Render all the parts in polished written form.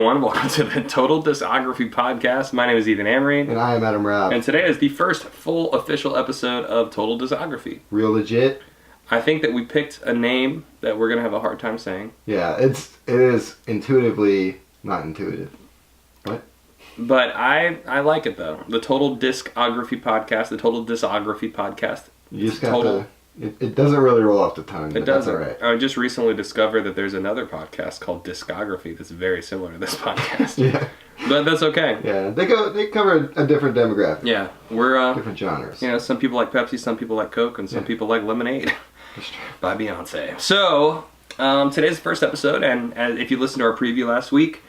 Welcome to the Total Discography Podcast. My name is Ethan Amory. And I am Adam Rabb. And today is the first full official episode of Total Discography. Real legit. I think that we picked a name that we're going to have a hard time saying. Yeah, it is intuitively not intuitive. What? But I like it though. The Total Discography Podcast, the Total Discography Podcast. You just got to... It doesn't really roll off the tongue. It doesn't. That's all right. I just recently discovered that there's another podcast called Discography that's very similar to this podcast. Yeah. But that's okay. Yeah, they cover a different demographic. Yeah, we're different genres. You know, some people like Pepsi, some people like Coke, and some people like lemonade. That's true. By Beyonce. So today's the first episode, and if you listened to our preview last week,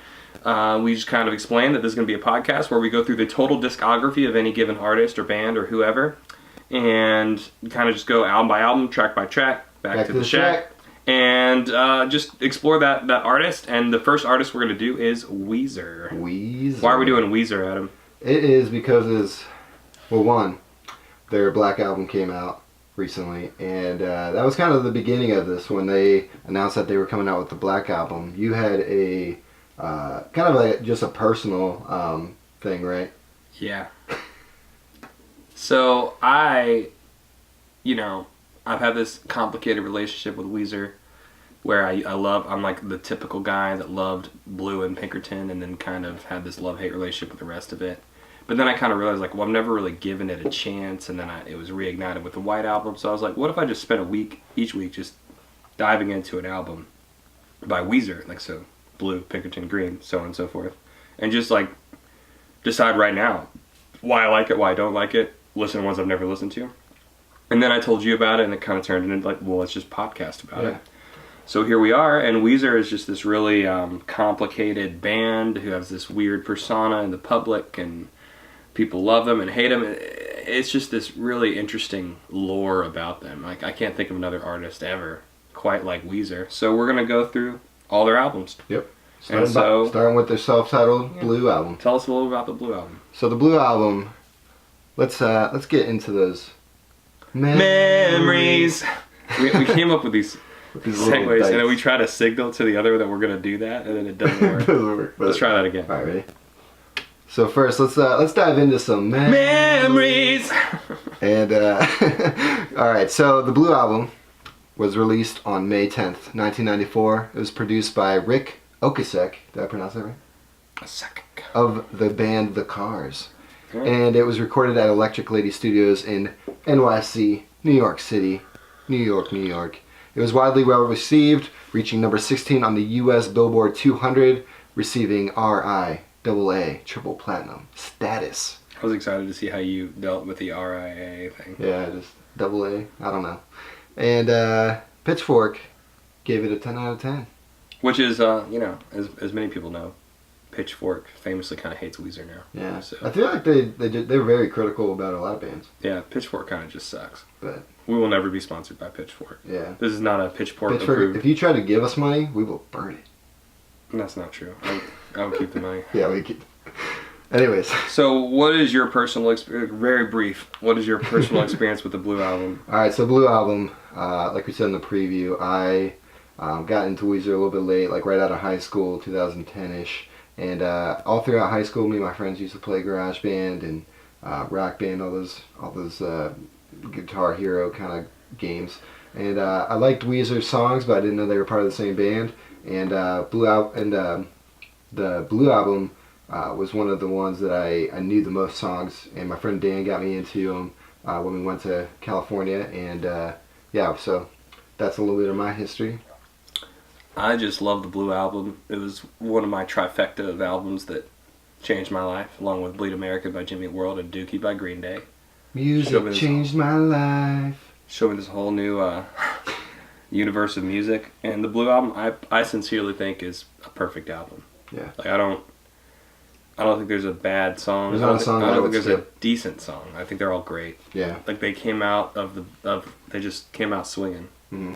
we just kind of explained that this is going to be a podcast where we go through the total discography of any given artist or band or whoever, and kind of just go album by album, track by track, back to the shack. And just explore that artist. And the first artist we're going to do is Weezer. Weezer. Why are we doing Weezer, Adam? It is because one, their Black album came out recently, and that was kind of the beginning of this when they announced that they were coming out with the Black album. You had a kind of like just a personal thing, right? Yeah. So I've had this complicated relationship with Weezer where I'm like the typical guy that loved Blue and Pinkerton and then kind of had this love-hate relationship with the rest of it. But then I kind of realized, like, well, I've never really given it a chance, and then it was reignited with the White Album. So I was like, what if I just spent a week, each week, just diving into an album by Weezer, like so, Blue, Pinkerton, Green, so on and so forth, and just like decide right now why I like it, why I don't like it, listen to ones I've never listened to. And then I told you about it, and it kind of turned into like, well, let's just podcast about it. So here we are, and Weezer is just this really complicated band who has this weird persona in the public, and people love them and hate them. It's just this really interesting lore about them. Like, I can't think of another artist ever quite like Weezer. So we're going to go through all their albums. Yep. Starting with their self-titled Blue album. Tell us a little about the Blue album. So the Blue album, let's get into those memories. we came up with these segues, and then we try to signal to the other that we're going to do that, and then it doesn't work. Let's try that again. All right, ready? So first, let's dive into some memories. And all right, so the Blue album was released on May 10th, 1994. It was produced by Rick Ocasek. Did I pronounce that right? Ocasek. Of the band The Cars. Okay. And it was recorded at Electric Lady Studios in NYC, New York City, New York. It was widely well received, reaching number 16 on the U.S. Billboard 200, receiving RIAA triple platinum status. I was excited to see how you dealt with the RIAA thing. Yeah, just double A. I don't know. And Pitchfork gave it a 10 out of 10. Which is, as many people know, Pitchfork famously kind of hates Weezer now. Yeah. So. I feel like they're very critical about a lot of bands. Yeah, Pitchfork kind of just sucks. But we will never be sponsored by Pitchfork. Yeah. This is not a Pitchfork approved. If you try to give us money, we will burn it. That's not true. I'll keep the money. Yeah, we keep. Anyways. So, what is your personal experience? Very brief. What is your personal experience with the Blue album? All right, so Blue album, like we said in the preview, I got into Weezer a little bit late, like right out of high school, 2010-ish. And all throughout high school, me and my friends used to play Garage Band and Rock Band, all those Guitar Hero kind of games. And I liked Weezer's songs, but I didn't know they were part of the same band. And the Blue album was one of the ones that I knew the most songs, and my friend Dan got me into them when we went to California. And so that's a little bit of my history. I just love the Blue album. It was one of my trifecta of albums that changed my life, along with Bleed America by Jimmy Eat World and Dookie by Green Day. Music changed my life. Showed me this whole new universe of music. And the Blue album, I sincerely think is a perfect album. Yeah. Like, I don't think there's a bad song. There's not a song I don't think there's a decent song. I think they're all great. Yeah. Like, they came out they just came out swinging. Mm-hmm.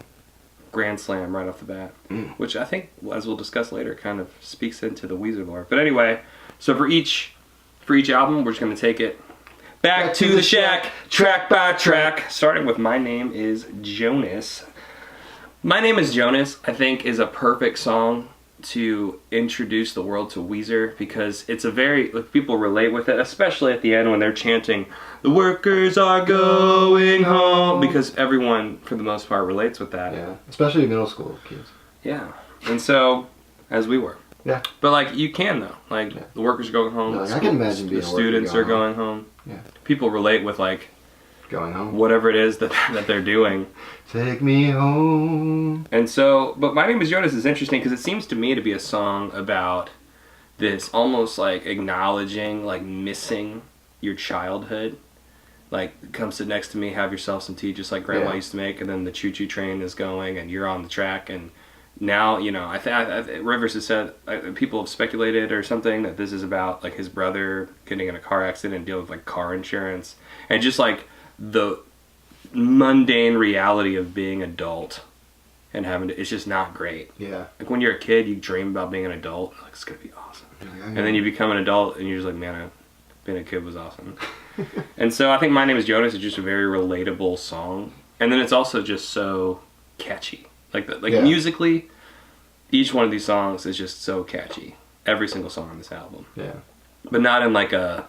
Grand slam right off the bat, which I think, as we'll discuss later, kind of speaks into the Weezer lore. But anyway, so for each album, we're just going to take it back to the shack, track by track, starting with My Name is Jonas. My Name is Jonas, I think, is a perfect song to introduce the world to Weezer because it's a very, like, people relate with it, especially at the end when they're chanting, "The workers are going home," because everyone, for the most part, relates with that. Yeah, especially middle school kids. Yeah, and so, as we were. Yeah. But, like, you can, though. Like, the workers are going home. No, like, I can imagine being the a worker students going are going home. Yeah. People relate with, like, going home. whatever it is that they're doing. Take me home. And so, but My Name is Jonas is interesting because it seems to me to be a song about this almost like acknowledging, like missing your childhood. Like, come sit next to me, have yourself some tea just like Grandma used to make, and then the choo-choo train is going and you're on the track. And now, you know, I think Rivers has said, people have speculated or something that this is about like his brother getting in a car accident and dealing with like car insurance. And just like the mundane reality of being adult and having to, it's just not great. Yeah. Like when you're a kid, you dream about being an adult, like it's gonna be awesome. Yeah. And then you become an adult and you're just like, man, being a kid was awesome. And so I think My Name is Jonas is just a very relatable song. And then it's also just so catchy. Like musically, each one of these songs is just so catchy. Every single song on this album. Yeah. But not in like a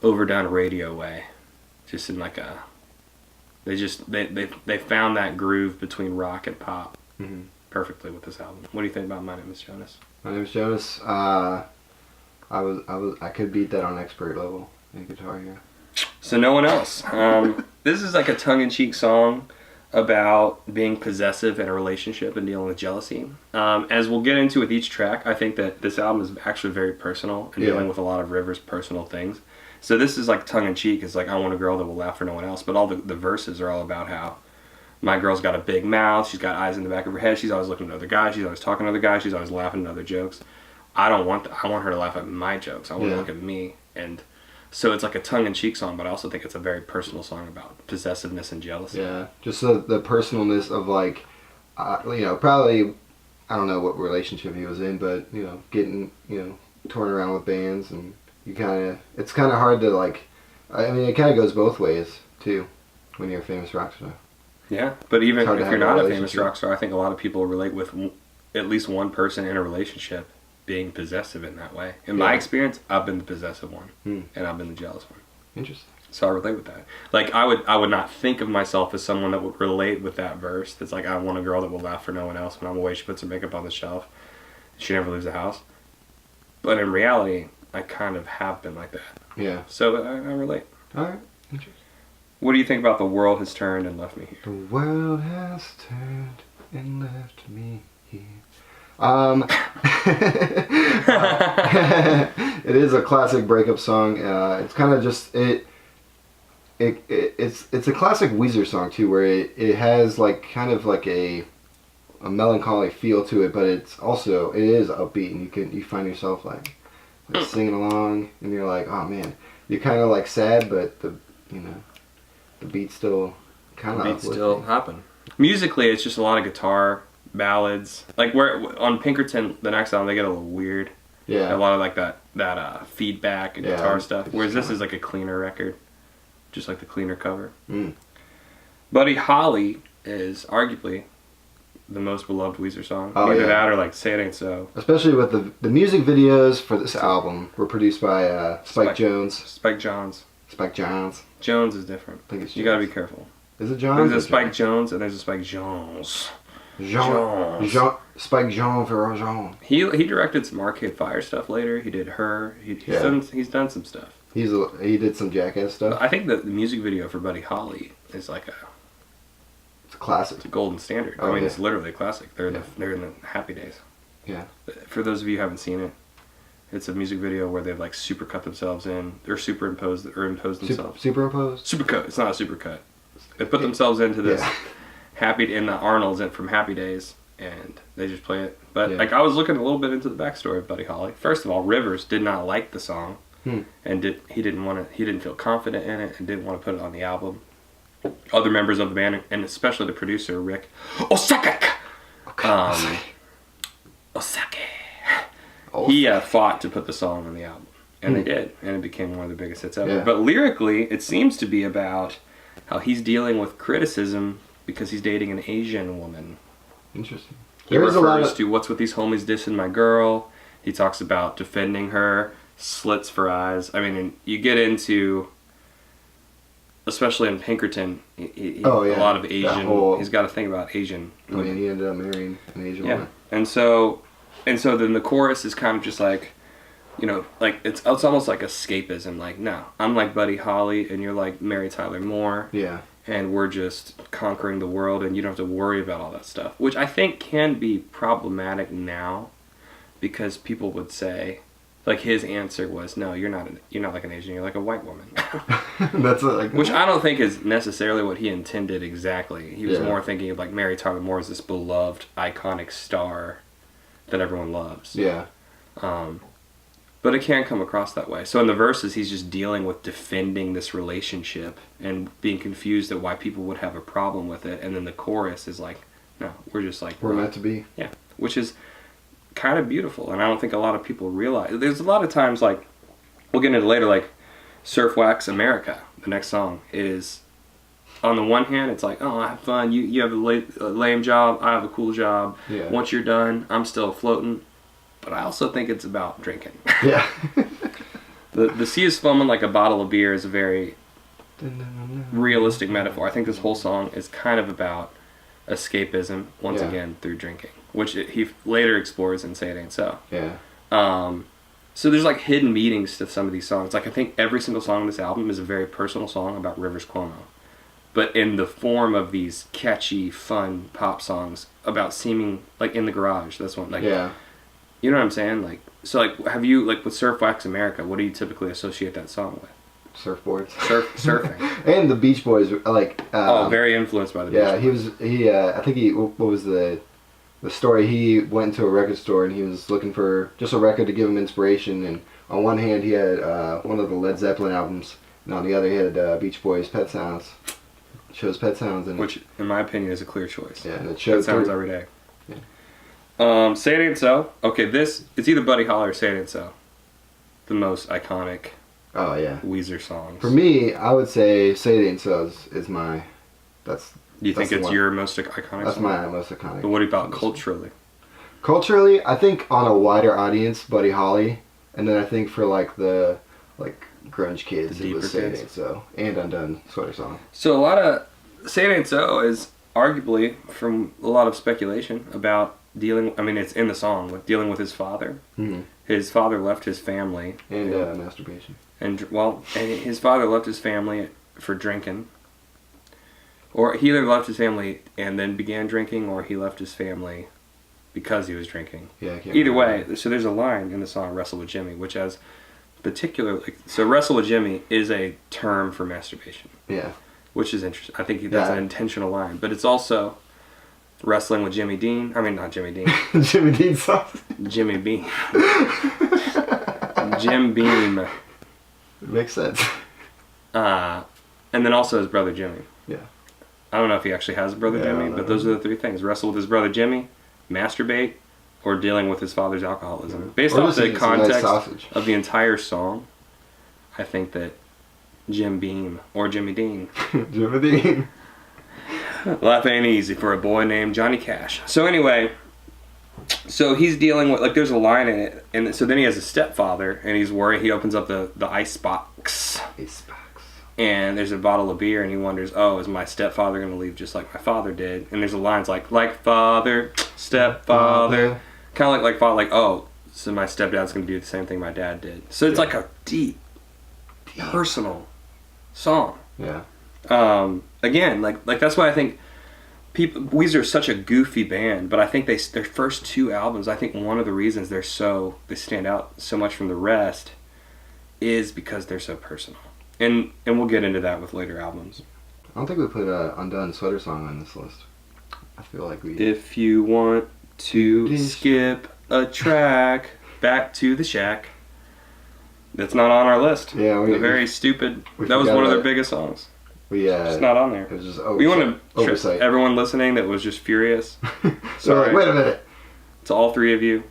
overdone radio way. Just in like a, they found that groove between rock and pop perfectly with this album. What do you think about My Name is Jonas? My Name is Jonas. I could beat that on expert level in guitar. Yeah. So no one else. This is like a tongue-in-cheek song about being possessive in a relationship and dealing with jealousy. As we'll get into with each track, I think that this album is actually very personal and dealing with a lot of Rivers' personal things. So this is like tongue-in-cheek. It's like, I want a girl that will laugh for no one else. But all the verses are all about how my girl's got a big mouth. She's got eyes in the back of her head. She's always looking at other guys. She's always talking to other guys. She's always laughing at other jokes. I want her to laugh at my jokes. I want her to look at me. And so it's like a tongue-in-cheek song, but I also think it's a very personal song about possessiveness and jealousy. Yeah, just the personalness of like, you know, probably, I don't know what relationship he was in, but, you know, getting, you know, torn around with bands, and it's kind of hard to like, I mean, it kind of goes both ways too when you're a famous rock star. Yeah, but even if you're not a famous rock star, I think a lot of people relate with at least one person in a relationship being possessive in that way. In my experience, I've been the possessive one, and I've been the jealous one. Interesting. So I relate with that. Like, I would not think of myself as someone that would relate with that verse. That's like, I want a girl that will laugh for no one else. When I'm away, she puts her makeup on the shelf. She never leaves the house. But in reality, I kind of have been like that. Yeah. So I relate. All right. Interesting. What do you think about The World Has Turned and Left Me Here? The world has turned and left me here. It is a classic breakup song. It's kind of just it's a classic Weezer song too, where it has like kind of like a melancholy feel to it, but it is upbeat, and you find yourself like singing along, and you're like, oh man, you're kind of like sad, but the beat's still kind of happen. Musically, it's just a lot of guitar ballads. Like where on Pinkerton, the next album, they get a little weird. Yeah. A lot of like that feedback and guitar stuff. Whereas this is like a cleaner record, just like the cleaner cover. Buddy Holly is arguably the most beloved Weezer song. Either that or like Say It Ain't So. Especially with the music videos for this album were produced by Spike Jones. Spike Jones. Spike Jones. Jones is different. I think it's Jones. You gotta be careful. Is it Jones? There's a Spike Jones and there's a Spike Jones. Spike Jean Ferragin. He directed some Arcade Fire stuff later. He did Her. He's done some stuff. He did some Jackass stuff. I think the music video for Buddy Holly is like it's a classic. It's a golden standard. I mean, it's literally a classic. They're in the Happy Days. Yeah. For those of you who haven't seen it, it's a music video where they've like super cut themselves in, or imposed themselves. Superimposed. Supercut. It's not a supercut. They put themselves into this in the Arnold's from Happy Days, and they just play it. But like I was looking a little bit into the backstory of Buddy Holly. First of all, Rivers did not like the song, and he didn't feel confident in it, and didn't want to put it on the album. Other members of the band, and especially the producer Rick Osaka, he fought to put the song on the album, and they did, and it became one of the biggest hits ever. But lyrically, it seems to be about how he's dealing with criticism because he's dating an Asian woman. Interesting. He refers to what's with these homies dissing my girl. He talks about defending her, slits for eyes. I mean, and you get into, especially in Pinkerton, a lot of Asian. He's got a thing about Asian. Oh yeah, he ended up marrying an Asian woman. And so then the chorus is kind of just like, you know, like it's almost like escapism. Like, no, I'm like Buddy Holly, and you're like Mary Tyler Moore. Yeah. And we're just conquering the world, and you don't have to worry about all that stuff, which I think can be problematic now, because people would say, like, his answer was, no, you're not like an Asian, you're like a white woman. Which I don't think is necessarily what he intended exactly. He was more thinking of like Mary Tyler Moore as this beloved, iconic star that everyone loves. Yeah. But it can come across that way. So in the verses, he's just dealing with defending this relationship and being confused at why people would have a problem with it. And then the chorus is like, no, we're just like... We're meant to be. Yeah, which is kind of beautiful. And I don't think a lot of people realize... There's a lot of times, like, we'll get into it later, like, Surf Wax America, the next song, is... On the one hand, it's like, oh, I have fun. You have a lame job. I have a cool job. Yeah. Once you're done, I'm still floating. But I also think it's about drinking. Yeah. The sea is foaming like a bottle of beer is a very realistic metaphor. I think this whole song is kind of about escapism, once again, through drinking. Which he later explores in Say It Ain't So. Yeah. So there's like hidden meanings to some of these songs. Like I think every single song on this album is a very personal song about Rivers Cuomo. But in the form of these catchy, fun pop songs about seeming like in the garage. That's one. Like, yeah. You know what I'm saying? Like, so like, have you, like with Surf Wax America, what do you typically associate that song with? Surfboards. Surfing. And the Beach Boys, like... very influenced by the Beach Boys. I think what was the story? He went into a record store and he was looking for just a record to give him inspiration, and on one hand he had one of the Led Zeppelin albums, and on the other he had Beach Boys' Pet Sounds. It shows Pet Sounds in it. Which, in my opinion, is a clear choice. Yeah, and it shows... Pet Sounds every day. Yeah. Say It Ain't So. Okay, it's either Buddy Holly or Say It Ain't So. The most iconic Weezer songs. For me, I would say Say It Ain't So is my... Do you think it's your most iconic That's song? my most iconic. But what about culturally? Culturally, I think on a wider audience, Buddy Holly. And then I think for like the grunge kids, it was Say It Ain't So. And Undone Sweater Song. So a lot of... Say It Ain't So is arguably, from a lot of speculation, about dealing... I mean, it's in the song, like dealing with his father. Mm-hmm. His father left his family. And masturbation. And his father left his family for drinking. Or he either left his family and then began drinking, or he left his family because he was drinking. Yeah, I can't Either remember. way, so there's a line in the song Wrestle with Jimmy, which has particularly... So Wrestle with Jimmy is a term for masturbation. Yeah. Which is interesting. I think that's an intentional line. But it's also wrestling with Jimmy Dean. I mean, not Jimmy Dean. Jimmy Dean sauce. Jimmy Beam. Jim Beam. It makes sense. And then also his brother Jimmy. Yeah. I don't know if he actually has a brother Jimmy, but those are the three things. Wrestle with his brother Jimmy, masturbate, or dealing with his father's alcoholism. Based off the context of the entire song, I think that Jim Beam or Jimmy Dean. Jimmy Dean. Life ain't easy for a boy named Johnny Cash. So anyway, so he's dealing with, like, there's a line in it, and so then he has a stepfather, and he's worried. He opens up the ice box. And there's a bottle of beer, and he wonders, oh, is my stepfather going to leave just like my father did? And there's a lines like father, stepfather. Kind of like father, like, oh, so my stepdad's going to do the same thing my dad did. So it's like a deep, personal song. Yeah. Again, like that's why I think Weezer is such a goofy band, but I think their first two albums, I think one of the reasons they stand out so much from the rest is because they're so personal. And we'll get into that with later albums. I don't think we put Undone Sweater Song on this list. I feel like we... If you want to skip a track, back to the shack. That's not on our list. Yeah, very stupid. That was one of their biggest songs. It's not on there. It was just we want to oversight. Everyone listening that was just furious. Sorry. Like, wait a minute. To all three of you.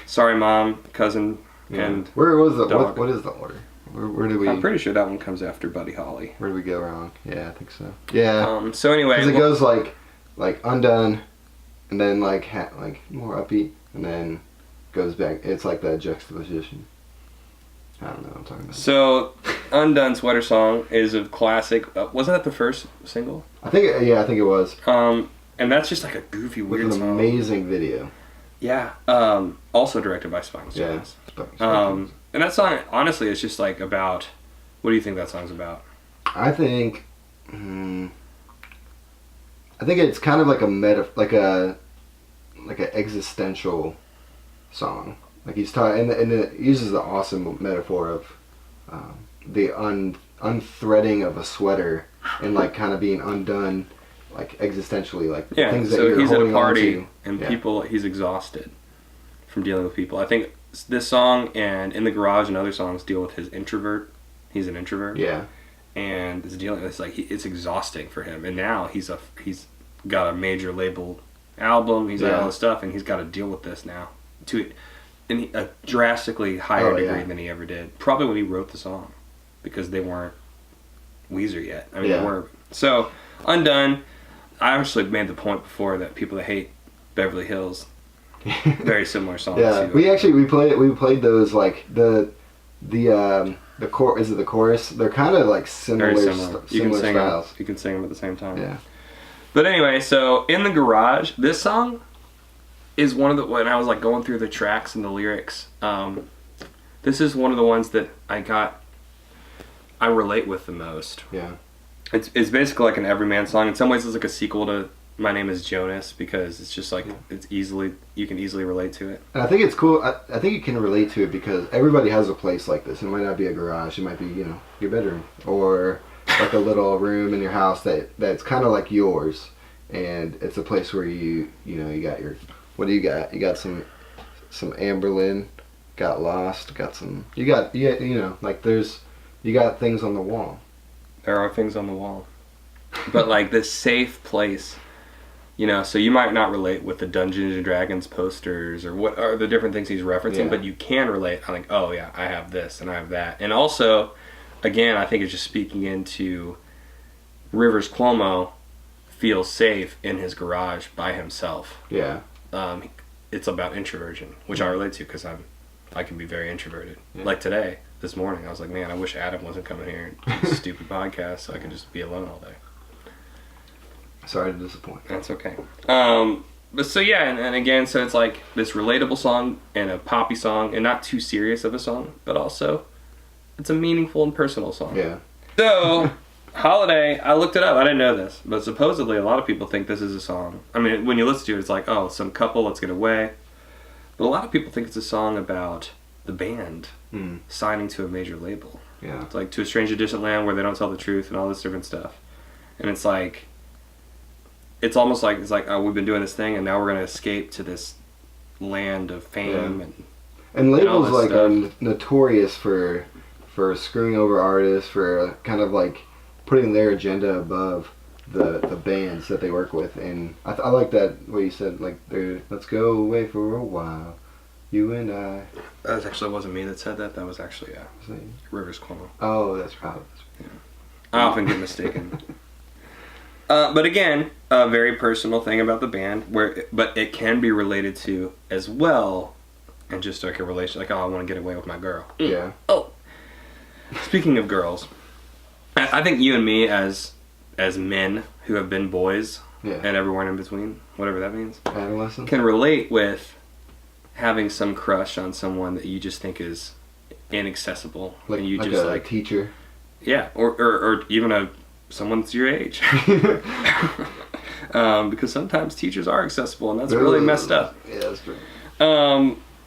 Sorry, Mom, cousin, and where was the dog. What is the order? Where did we? I'm pretty sure that one comes after Buddy Holly. Where did we go wrong? Yeah, I think so. Yeah. So anyway, because it goes like Undone, and then like more upbeat, and then goes back. It's like that juxtaposition. I don't know what I'm talking about. So, Undone Sweater Song is a classic. Wasn't that the first single? I think it was. And that's just like a goofy, weird with an song. Amazing video. Yeah. Also directed by Spike Jonze. Yeah. And that song, honestly, is just like about. What do you think that song's about? I think it's kind of like a existential song. Like he's talking, and it uses the awesome metaphor of the unthreading of a sweater and like kind of being undone, like existentially, like things that you're he's at a holding party on to. and he's exhausted from dealing with people. I think this song and In the Garage and other songs deal with his introvert. He's an introvert. Yeah. And it's exhausting for him. And now he's got a major label album. He's got all this stuff, and he's got to deal with this now in a drastically higher degree than he ever did. Probably when he wrote the song, because they weren't Weezer yet. I mean, they weren't. So, Undone. I actually made the point before that people that hate Beverly Hills, very similar songs. Yeah, we played those like the chorus. Is it the chorus? They're kind of like similar. Very similar. You can sing styles. them. You can sing them at the same time. Yeah. But anyway, so In the Garage, this song is one of the, when I was like going through the tracks and the lyrics, this is one of the ones that I relate with the most. Yeah. It's basically like an everyman song. In some ways, it's like a sequel to My Name Is Jonas, because it's just like you can easily relate to it. And I think it's cool. I think you can relate to it because everybody has a place like this. It might not be a garage. It might be your bedroom or like a little room in your house that's kind of like yours, and it's a place where you got your, what do you got? You got some Amberlin, got Lost, got some. You got things on the wall. There are things on the wall. But like this safe place, so you might not relate with the Dungeons and Dragons posters or what are the different things he's referencing, but you can relate. I'm like, oh yeah, I have this and I have that. And also, again, I think it's just speaking into Rivers Cuomo feels safe in his garage by himself. Yeah. It's about introversion, which I relate to because I can be very introverted. Yeah. Like today. This morning, I was like, man, I wish Adam wasn't coming here and do this stupid podcast so I could just be alone all day. Sorry to disappoint. That's okay. But so yeah, and again, so it's like this relatable song and a poppy song and not too serious of a song, but also it's a meaningful and personal song. Yeah. So, Holiday, I looked it up. I didn't know this, but supposedly a lot of people think this is a song. I mean, when you listen to it, it's like, oh, some couple, let's get away. But a lot of people think it's a song about the band signing to a major label. Yeah. It's like To a Stranger Distant Land where they don't tell the truth and all this different stuff. And it's like, it's almost like, oh, we've been doing this thing and now we're going to escape to this land of fame. And labels like are notorious for screwing over artists, for kind of like putting their agenda above the bands that they work with. And I like that, what you said, like, let's go away for a while. You and I. That actually wasn't me that said that. That was actually Rivers Cuomo. Oh, that's probably. Yeah. I often get mistaken. But again, a very personal thing about the band, but it can be related to as well, and just like a relation, like, oh, I want to get away with my girl. Yeah. Oh. Speaking of girls, I think you and me as men who have been boys and everywhere in between, whatever that means, adolescent, can relate with having some crush on someone that you just think is inaccessible, like, and you like just a teacher, or even someone that's your age, because sometimes teachers are accessible, and that's really messed up. Yeah, that's true.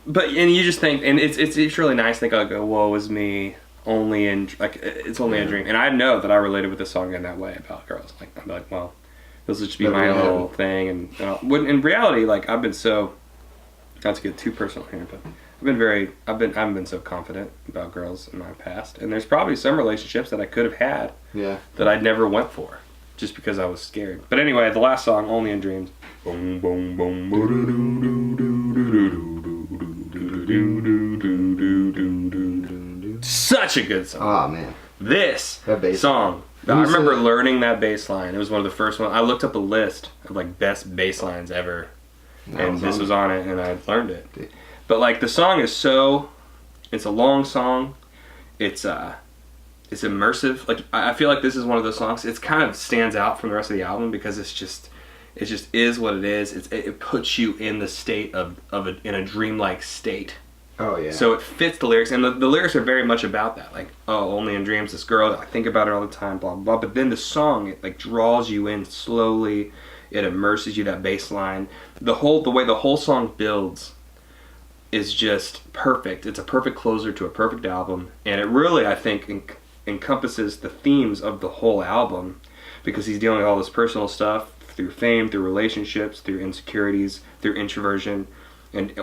But you just think, and it's really nice to think, like, oh, woe is me, only in like it's only a dream, and I know that I related with this song in that way about girls. Like, I'm like, well, this will just be my little thing, and when in reality, like, I've been so. Not to get too personal here, but I haven't been so confident about girls in my past, and there's probably some relationships that I could have had that I never went for, just because I was scared. But anyway, the last song, Only in Dreams. Such a good song. Oh man, this song. I remember learning that bass line. It was one of the first ones. I looked up a list of like best bass lines ever and this was on it, and I learned it. But like the song is it's a long song. It's immersive. Like I feel like this is one of those songs. It kind of stands out from the rest of the album because it just is what it is. It puts you in the state in a dreamlike state. Oh yeah. So it fits the lyrics, and the lyrics are very much about that. Like, oh, only in dreams, this girl, I think about her all the time, blah, blah, blah. But then the song, it like draws you in slowly. It immerses you, that bass line. The way the whole song builds is just perfect. It's a perfect closer to a perfect album. And it really, I think, encompasses the themes of the whole album, because he's dealing with all this personal stuff through fame, through relationships, through insecurities, through introversion,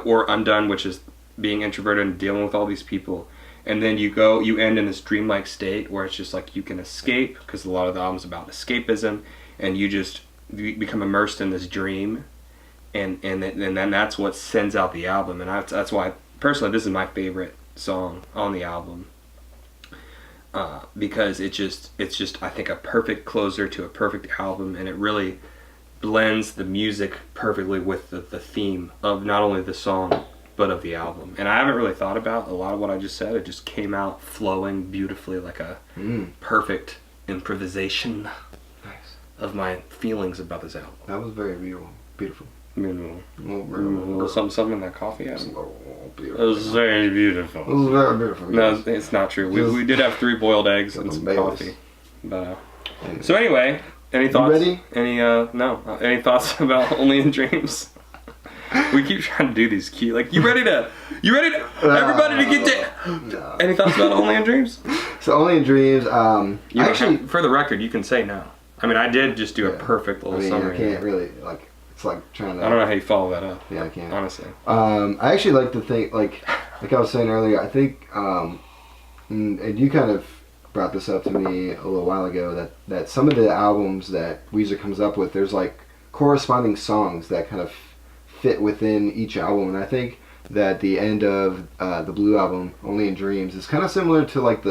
or undone, which is being introverted and dealing with all these people. And then you end in this dreamlike state where it's just like you can escape, because a lot of the album's about escapism, and you become immersed in this dream, and then that's what sends out the album. And that's why personally this is my favorite song on the album, because it's just I think a perfect closer to a perfect album, and it really blends the music perfectly with the theme of not only the song but of the album. And I haven't really thought about a lot of what I just said. It just came out flowing beautifully, like a perfect improvisation of my feelings about this album. That was very beautiful. Something in that coffee. It It was very beautiful. It was very beautiful. No, it's not true. We did have 3 boiled eggs and some coffee. But so anyway, any thoughts? You ready? Any thoughts about Only in Dreams? We keep trying to do these cute, like, you ready to everybody to get to. No. Any thoughts about Only in Dreams? So Only in Dreams, actually, for the record, you can say no. I mean, I did just do a perfect little summary. I can't really, like, it's like trying to. I don't know how you follow that up. Yeah, I can't. Honestly. I actually like to think, like I was saying earlier, I think, and you kind of brought this up to me a little while ago, that some of the albums that Weezer comes up with, there's like corresponding songs that kind of fit within each album, and I think that the end of the Blue album, Only in Dreams, is kind of similar to like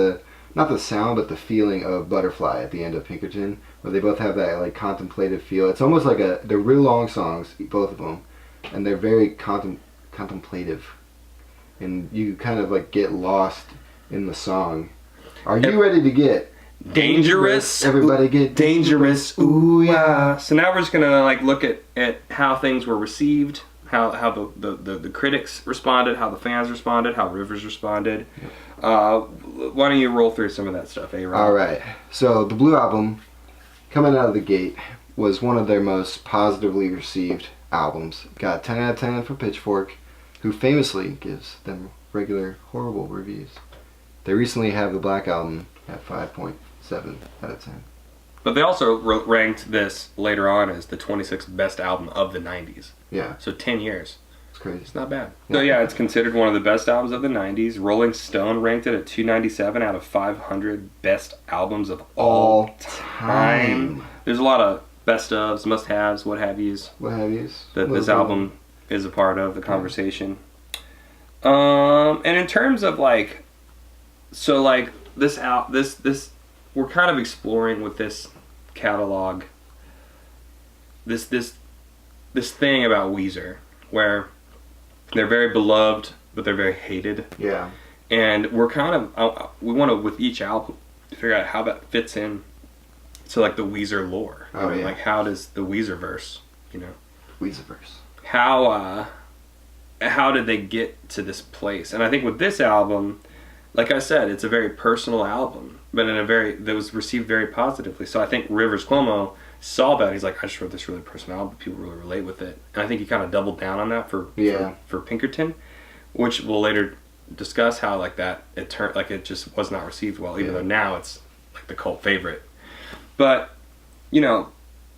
not the sound but the feeling of Butterfly at the end of Pinkerton, where they both have that like contemplative feel. It's almost like they're real long songs, both of them, and they're very contemplative, and you kind of like get lost in the song. Are you ready to get dangerous? Everybody get dangerous. Ooh yeah. So now we're just gonna like look at how things were received, how the critics responded, how the fans responded, how Rivers responded. Why don't you roll through some of that stuff, A-Rod? All right. So the Blue album, coming out of the gate, was one of their most positively received albums. Got 10 out of 10 for Pitchfork, who famously gives them regular horrible reviews. They recently have the Black album at 5.7 out of 10. But they also ranked this later on as the 26th best album of the 90s. Yeah. So 10 years. It's crazy. It's not bad. So yeah, it's considered one of the best albums of the 90s. Rolling Stone ranked it at 297 out of 500 best albums of all time. There's a lot of best ofs, must-haves, what have yous. That this album is a part of the conversation. And in terms of like, so like this we're kind of exploring with this catalog this thing about Weezer, where they're very beloved but they're very hated. Yeah. And we're kind of we want to, with each album, figure out how that fits in to like the Weezer lore. Like how does the Weezerverse, Weezerverse. How did they get to this place? And I think with this album, like I said, it's a very personal album, but that was received very positively. So I think Rivers Cuomo saw that. He's like, I just wrote this really personal album. People really relate with it. And I think he kind of doubled down on that for Pinkerton, which we'll later discuss how like that it just was not received well, even though now it's like the cult favorite. But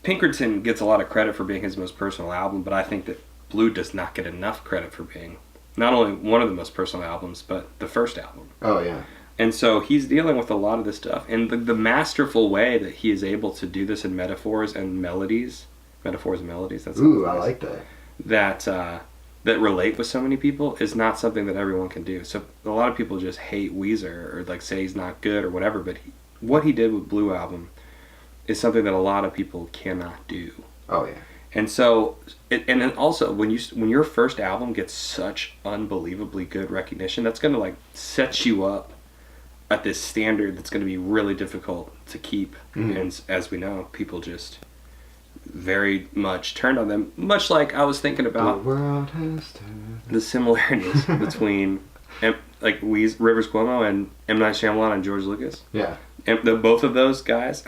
Pinkerton gets a lot of credit for being his most personal album, but I think that Blue does not get enough credit for being not only one of the most personal albums, but the first album. Oh, yeah. And so he's dealing with a lot of this stuff. And the masterful way that he is able to do this in metaphors and melodies. Metaphors and melodies. That's I like that. That relate with so many people is not something that everyone can do. So a lot of people just hate Weezer or like say he's not good or whatever. But what he did with Blue Album is something that a lot of people cannot do. Oh, yeah. And so, and then also when your first album gets such unbelievably good recognition, that's gonna like set you up at this standard that's gonna be really difficult to keep. And as we know, people just very much turned on them. Much like I was thinking about the world has turned. The similarities between like Rivers Cuomo and M. Night Shyamalan and George Lucas. Yeah. And both of those guys,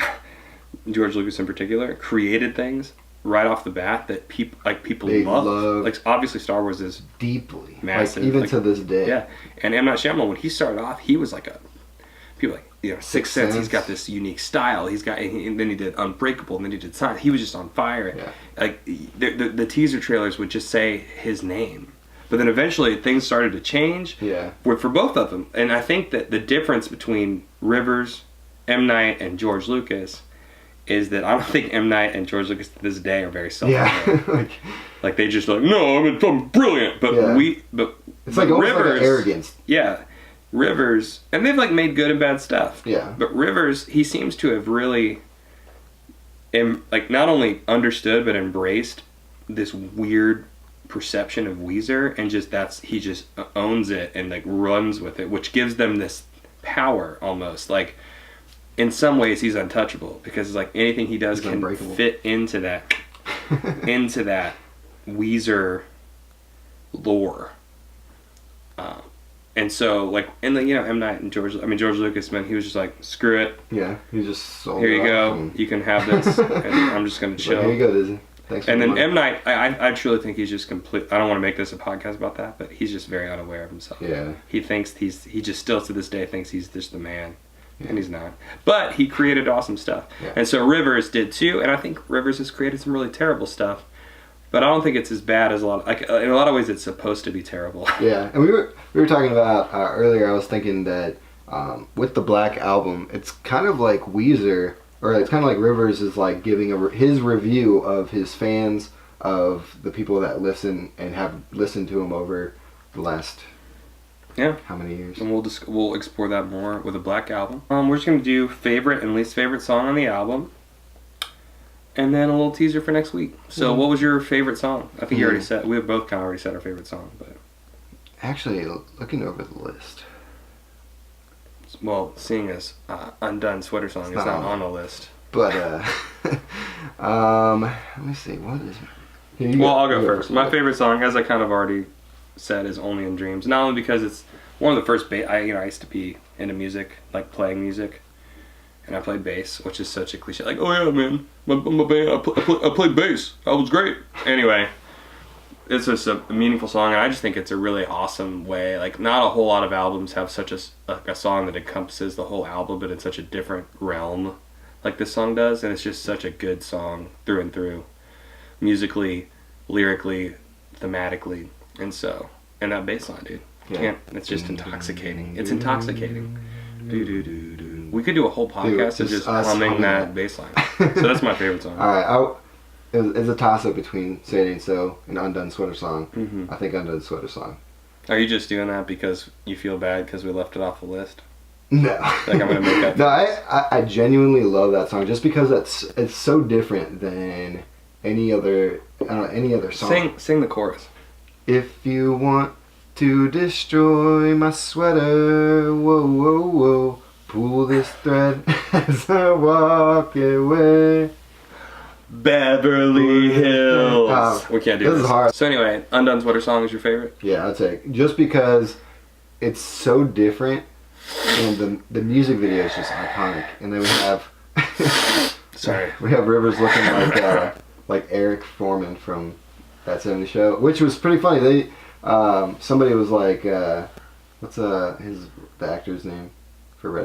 George Lucas in particular, created things right off the bat that people love. Like obviously Star Wars is deeply massive, like, even to this day. Yeah, and M. Night Shyamalan, when he started off, he was like people like, you know, Sixth Sense. He's got this unique style. And then he did Unbreakable, and then he did Silence. He was just on fire. Yeah. Like the teaser trailers would just say his name, but then eventually things started to change. Yeah. For both of them, and I think that the difference between Rivers, M. Night, and George Lucas is that I don't think M. Night and George Lucas to this day are very self-aware. Yeah. like they just like, no, I'm brilliant. But it's like almost Rivers, like an arrogance. Yeah. Rivers, and they've like made good and bad stuff. Yeah. But Rivers, he seems to have really like not only understood but embraced this weird perception of Weezer, and he just owns it and like runs with it, which gives them this power almost. Like in some ways he's untouchable because it's like anything he does can fit into that Weezer lore. And so like, and then, you know, M. Night and George Lucas, man, he was just like, screw it. Yeah, he just sold here you go, you can have this, and I'm just gonna chill. Like, here you go, Disney. Thanks. And then M. Night, I truly think he's just complete. I don't want to make this a podcast about that, but he's just very unaware of himself. Yeah. He thinks he just still to this day thinks he's just the man, and he's not. But he created awesome stuff, and so Rivers did too. And I think Rivers has created some really terrible stuff, but I don't think it's as bad as in a lot of ways it's supposed to be terrible. Yeah, and we were talking about earlier. I was thinking that with the Black Album, it's kind of like Weezer. Or it's kind of like Rivers is like giving his review of his fans, of the people that listen and have listened to him over the last how many years. And we'll explore that more with a Black Album. We're just gonna do favorite and least favorite song on the album, and then a little teaser for next week. So what was your favorite song? I think you already said. We have both kind of already said our favorite song, but actually looking over the list. Well, seeing as Undone Sweater Song is not on the list. But, let me see, what is it? I'll go first. My favorite song, as I kind of already said, is Only in Dreams. Not only because it's one of the first I used to be into music, like playing music. And I played bass, which is such a cliche. Like, oh yeah, man, my band, I played bass. That was great. Anyway. It's just a meaningful song, and I just think it's a really awesome way. Like, not a whole lot of albums have such a song that encompasses the whole album, but in such a different realm like this song does, and it's just such a good song through and through. Musically, lyrically, thematically, and that bass line, dude. It's just intoxicating. It's intoxicating. Do. We could do a whole podcast of just humming that bass line. So that's my favorite song. Alright, it's a toss-up between Say It Ain't So and Undone Sweater Song. Mm-hmm. I think Undone Sweater Song. Are you just doing that because you feel bad because we left it off the list? No. Like I'm going to make up. No, I genuinely love that song just because it's so different than any other song. Sing the chorus. If you want to destroy my sweater, whoa, whoa, whoa, pull this thread as I walk away. Beverly Hills. We can't do this. This is hard. So anyway, Undone Sweater Song is your favorite? Yeah, I'd say. Just because it's so different and the music video is just iconic. And then we have we have Rivers looking like Eric Foreman from That 70s Show, which was pretty funny. They somebody was like what's the actor's name for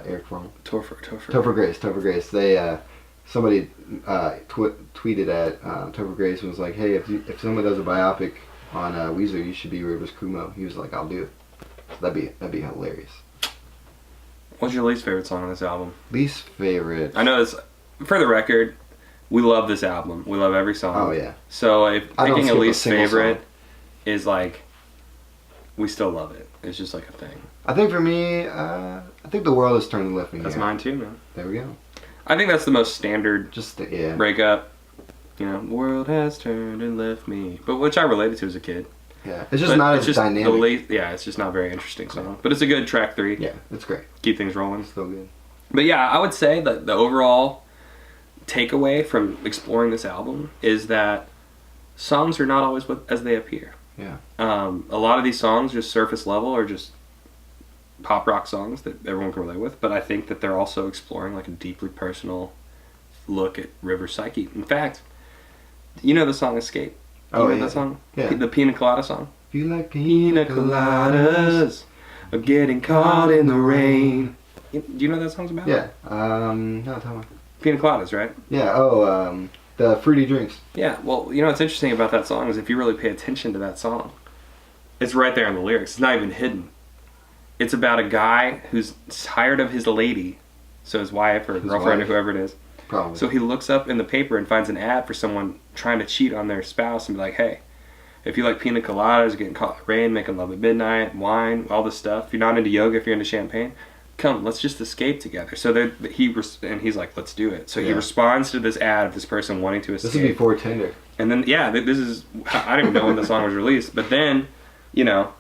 Eric Foreman? Topher Grace. They somebody tweeted at Topher Grace and was like, hey, if someone does a biopic on Weezer, you should be Rivers Cuomo. He was like, I'll do it. So that'd be hilarious. What's your least favorite song on this album? Least favorite? I know it's, for the record, we love this album. We love every song. Oh, yeah. So if picking a least favorite is like, we still love it. It's just like a thing. I think for me, I think The World Has Turned to Left Me. That's mine too, man. There we go. I think that's the most standard breakup You know, world has turned and left me. But which I related to as a kid. Yeah, it's just not as dynamic. It's just not a very interesting song. But it's a good track 3. Yeah, it's great. Keep things rolling. Still good. But yeah, I would say that the overall takeaway from exploring this album is that songs are not always as they appear. Yeah. A lot of these songs, just surface level, are just pop rock songs that everyone can relate with. But I think that they're also exploring like a deeply personal look at River psyche. In fact, you know the song "Escape." You know that song? Yeah. The Pina Colada song. You like Pina coladas are getting caught in the rain. Do you know what that song's about? Yeah. No, tell me. Pina coladas, right? Yeah. Oh, the fruity drinks. Yeah. Well, you know what's interesting about that song is if you really pay attention to that song, it's right there in the lyrics. It's not even hidden. It's about a guy who's tired of his lady, so his wife or girlfriend or whoever it is. Probably. So he looks up in the paper and finds an ad for someone trying to cheat on their spouse and be like, hey, if you like pina coladas, getting caught in the rain, making love at midnight, wine, all this stuff, if you're not into yoga, if you're into champagne, come, let's just escape together. So he's like, let's do it. So he responds to this ad of this person wanting to escape. This is before Tinder. And then, this is, I don't even know when the song was released, but then, you know,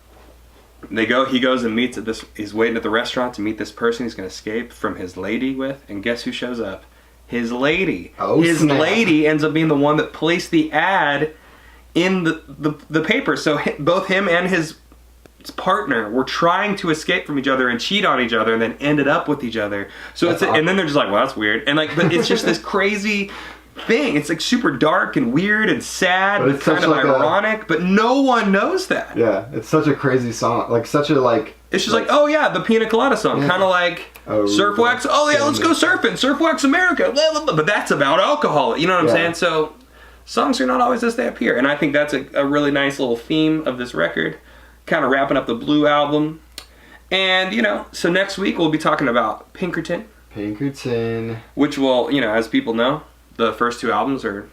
he goes and meets he's waiting at the restaurant to meet this person he's going to escape from his lady with, and guess who shows up? His lady. Oh, his snap. lady ends up being the one that placed the ad in the paper. So both him and his partner were trying to escape from each other and cheat on each other, and then ended up with each other. So and then they're just like, well, that's weird. And like, but it's just this crazy thing. It's like super dark and weird and sad, but kind of like ironic. But no one knows that. Yeah, it's such a crazy song. Like such a like. It's just like, oh yeah, the Pina Colada song, kind of like Surf Wax. Oh yeah, let's go surfing, Surf Wax America. Blah, blah, blah. But that's about alcohol. You know what I'm saying? So songs are not always as they appear, and I think that's a really nice little theme of this record. Kind of wrapping up the Blue album, and you know, so next week we'll be talking about Pinkerton. Which will, you know, as people know, the first 2 albums are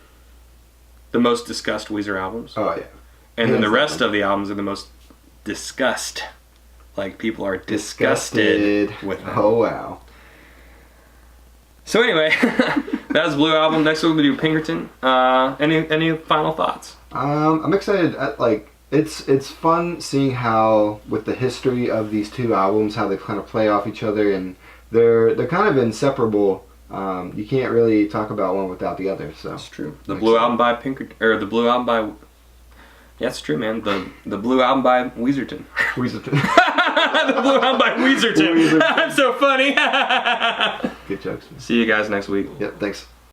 the most discussed Weezer albums. Oh yeah. And then the rest of the albums are the most discussed. Like, people are disgusted with them. Oh, wow. So anyway, that was Blue album. Next week we'll do Pinkerton. Any final thoughts? I'm excited. It's fun seeing how, with the history of these 2 albums, how they kind of play off each other, and they're kind of inseparable. You can't really talk about one without the other. So that's true. The Blue album by Pinkerton, or the Blue album by. Yeah, it's true, man. The Blue album by Weezerton. The Blue album by Weezerton. That's so funny. Good jokes, man. See you guys next week. Yep, thanks.